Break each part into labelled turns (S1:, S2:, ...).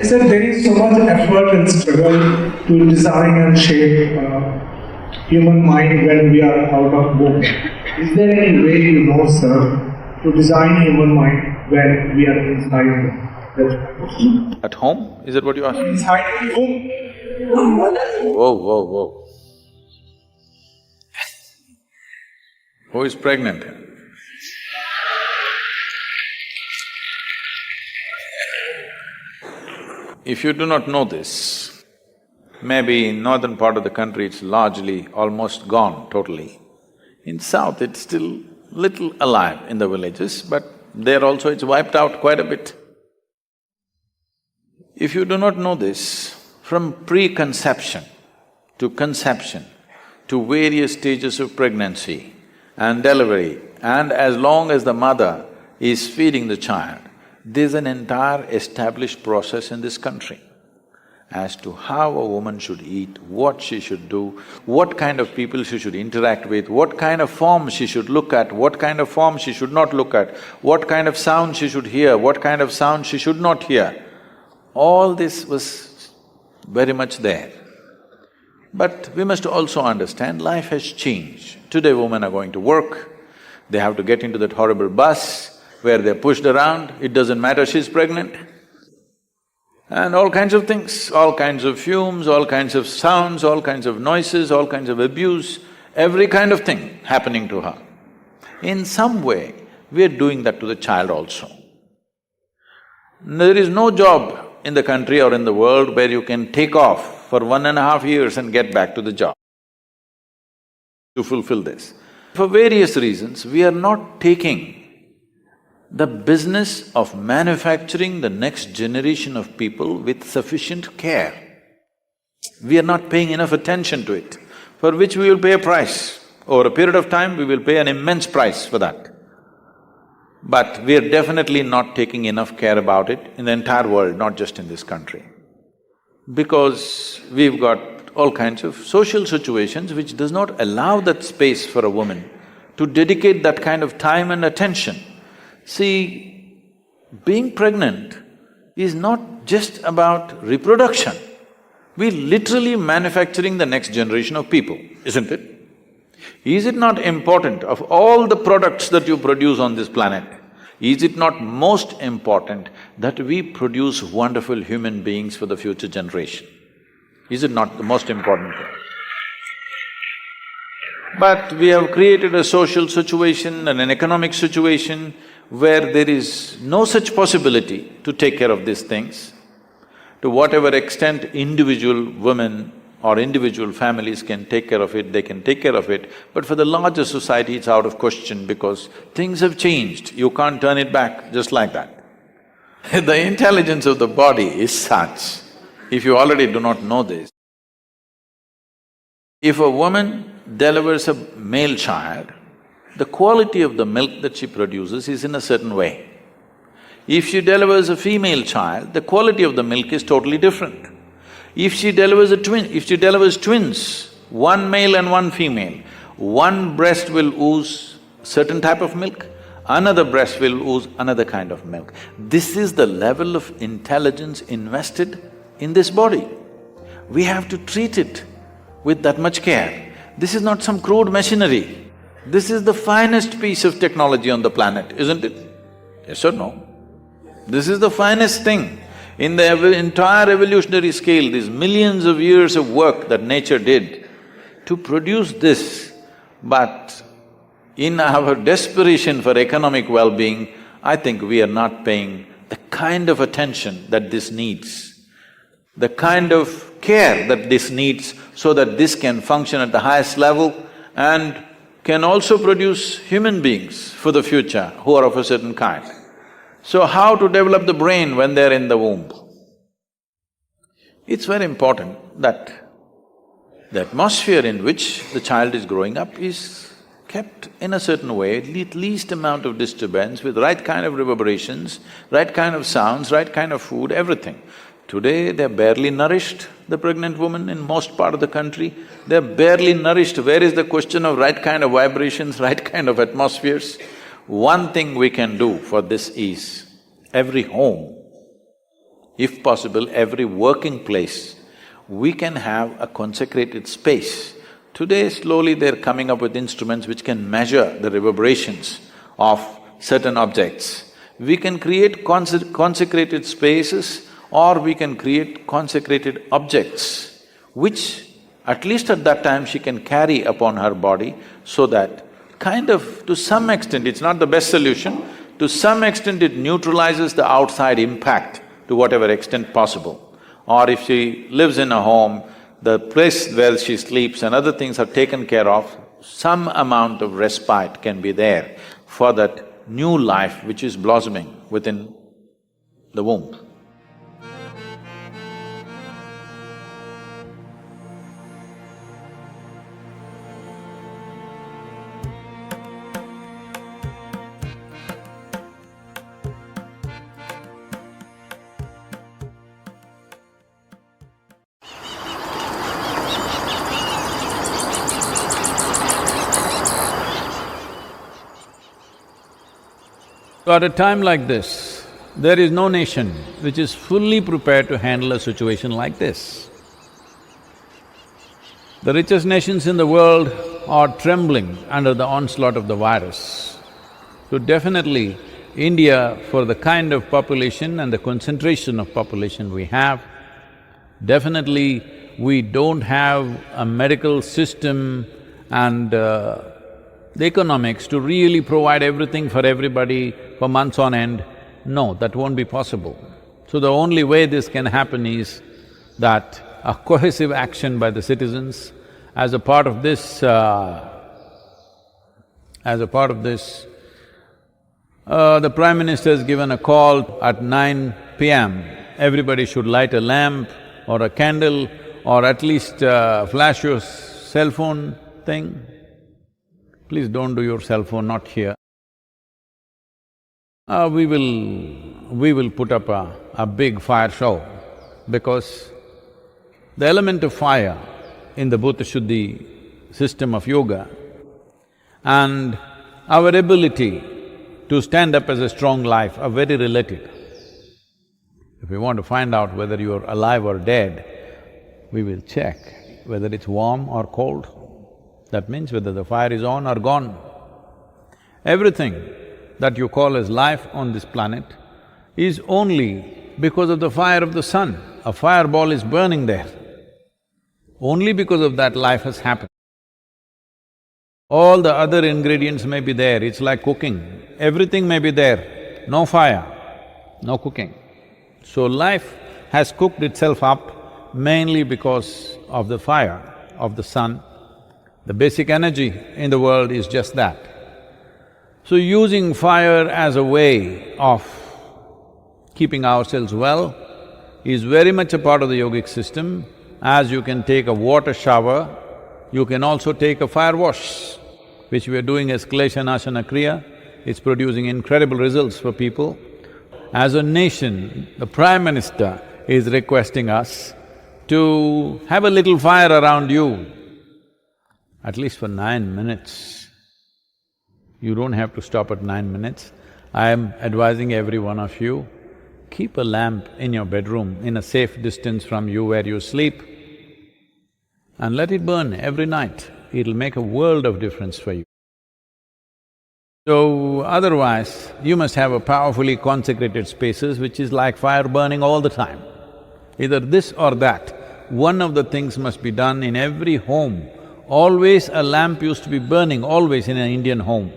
S1: said there is so much effort and struggle to design and shape human mind when we are out of womb. Is there any way you know, sir, to design human mind when we are inside?
S2: At home? Is that what you asked?
S1: Inside the womb.
S2: Whoa. Who is pregnant? If you do not know this, maybe in northern part of the country it's largely almost gone totally. In south it's still little alive in the villages, but there also it's wiped out quite a bit. If you do not know this, from preconception to conception to various stages of pregnancy and delivery, and as long as the mother is feeding the child, there's an entire established process in this country as to how a woman should eat, what she should do, what kind of people she should interact with, what kind of form she should look at, what kind of form she should not look at, what kind of sound she should hear, what kind of sound she should not hear. All this was very much there. But we must also understand life has changed. Today women are going to work, they have to get into that horrible bus where they're pushed around, it doesn't matter she's pregnant. And all kinds of things, all kinds of fumes, all kinds of sounds, all kinds of noises, all kinds of abuse, every kind of thing happening to her. In some way, we're doing that to the child also. There is no job in the country or in the world where you can take off for 1.5 years and get back to the job to fulfill this. For various reasons, we are not taking the business of manufacturing the next generation of people with sufficient care. We are not paying enough attention to it, for which we will pay a price. Over a period of time, we will pay an immense price for that. But we are definitely not taking enough care about it in the entire world, not just in this country. Because we've got all kinds of social situations which does not allow that space for a woman to dedicate that kind of time and attention. See, being pregnant is not just about reproduction. We're literally manufacturing the next generation of people, isn't it? Is it not important, of all the products that you produce on this planet, is it not most important that we produce wonderful human beings for the future generation? Is it not the most important thing? But we have created a social situation and an economic situation where there is no such possibility to take care of these things. To whatever extent individual women or individual families can take care of it, they can take care of it, but for the larger society it's out of question because things have changed, you can't turn it back just like that. The intelligence of the body is such, if you already do not know this, if a woman delivers a male child, the quality of the milk that she produces is in a certain way. If she delivers a female child, the quality of the milk is totally different. If she delivers twins, one male and one female, one breast will ooze certain type of milk, another breast will ooze another kind of milk. This is the level of intelligence invested in this body. We have to treat it with that much care. This is not some crude machinery. This is the finest piece of technology on the planet, isn't it? Yes or no? This is the finest thing. In the entire evolutionary scale, these millions of years of work that nature did to produce this, but in our desperation for economic well-being, I think we are not paying the kind of attention that this needs, the kind of care that this needs so that this can function at the highest level and can also produce human beings for the future who are of a certain kind. So how to develop the brain when they're in the womb? It's very important that the atmosphere in which the child is growing up is kept in a certain way, at least amount of disturbance, with right kind of reverberations, right kind of sounds, right kind of food, everything. Today, they're barely nourished, the pregnant woman in most part of the country, they're barely nourished. Where is the question of right kind of vibrations, right kind of atmospheres? One thing we can do for this is, every home if possible, every working place, we can have a consecrated space. Today, slowly they're coming up with instruments which can measure the reverberations of certain objects. We can create consecrated spaces or we can create consecrated objects, which at least at that time she can carry upon her body, so that kind of, to some extent, it's not the best solution, to some extent it neutralizes the outside impact to whatever extent possible. Or if she lives in a home, the place where she sleeps and other things are taken care of, some amount of respite can be there for that new life which is blossoming within the womb. So at a time like this, there is no nation which is fully prepared to handle a situation like this. The richest nations in the world are trembling under the onslaught of the virus. So definitely, India, for the kind of population and the concentration of population we have, definitely we don't have a medical system and the economics to really provide everything for everybody for months on end. No, that won't be possible. So the only way this can happen is that a cohesive action by the citizens as a part of this, the Prime Minister has given a call at 9 p.m. Everybody should light a lamp or a candle or at least flash your cell phone thing. Please don't do your cell phone, not here. We will put up a big fire show, because the element of fire in the Bhuta Shuddhi system of yoga and our ability to stand up as a strong life are very related. If we want to find out whether you're alive or dead, we will check whether it's warm or cold. That means whether the fire is on or gone. Everything that you call as life on this planet is only because of the fire of the sun. A fireball is burning there. Only because of that life has happened. All the other ingredients may be there, it's like cooking. Everything may be there, no fire, no cooking. So life has cooked itself up mainly because of the fire of the sun. The basic energy in the world is just that. So using fire as a way of keeping ourselves well is very much a part of the yogic system. As you can take a water shower, you can also take a fire wash, which we are doing as Klesha Nashana Kriya. It's producing incredible results for people. As a nation, the Prime Minister is requesting us to have a little fire around you, at least for 9 minutes. You don't have to stop at 9 minutes. I am advising every one of you, keep a lamp in your bedroom in a safe distance from you where you sleep and let it burn every night. It'll make a world of difference for you. So otherwise, you must have a powerfully consecrated spaces which is like fire burning all the time. Either this or that, one of the things must be done in every home. Always a lamp used to be burning, always in an Indian home.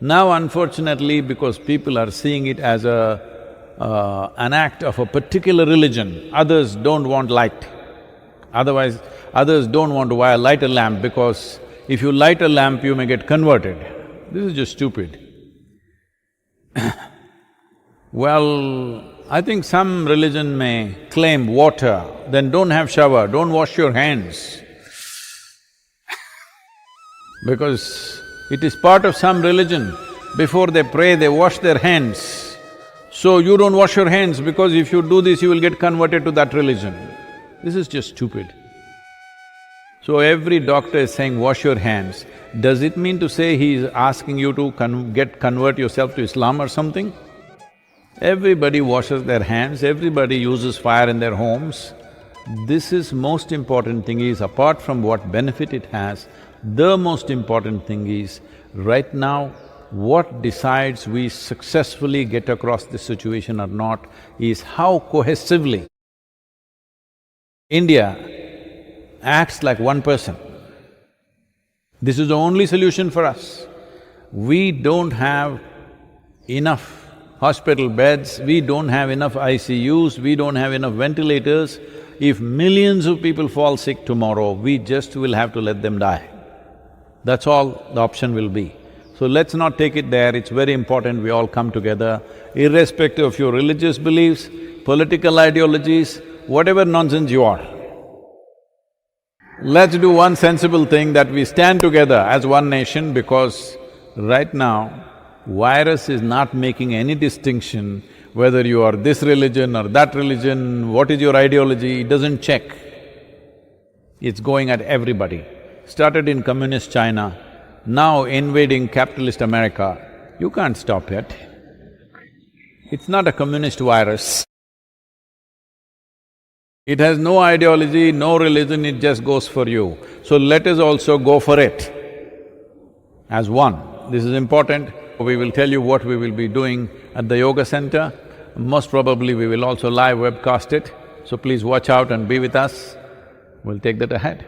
S2: Now unfortunately, because people are seeing it as an act of a particular religion, others don't want light. Otherwise, others don't want to light a lamp because if you light a lamp, you may get converted. This is just stupid. Well, I think some religion may claim water, then don't have shower, don't wash your hands. Because it is part of some religion, before they pray, they wash their hands. So you don't wash your hands because if you do this, you will get converted to that religion. This is just stupid. So every doctor is saying, wash your hands. Does it mean to say he is asking you to convert yourself to Islam or something? Everybody washes their hands, everybody uses fire in their homes. This is most important thing is, apart from what benefit it has, the most important thing is, right now, what decides we successfully get across this situation or not is how cohesively India acts like one person. This is the only solution for us. We don't have enough hospital beds, we don't have enough ICUs, we don't have enough ventilators. If millions of people fall sick tomorrow, we just will have to let them die. That's all the option will be. So let's not take it there, it's very important we all come together, irrespective of your religious beliefs, political ideologies, whatever nonsense you are. Let's do one sensible thing, that we stand together as one nation, because right now, virus is not making any distinction whether you are this religion or that religion, what is your ideology, it doesn't check. It's going at everybody. Started in communist China, now invading capitalist America, you can't stop it. It's not a communist virus. It has no ideology, no religion, it just goes for you. So let us also go for it as one. This is important. We will tell you what we will be doing at the yoga center. Most probably we will also live webcast it, so please watch out and be with us. We'll take that ahead.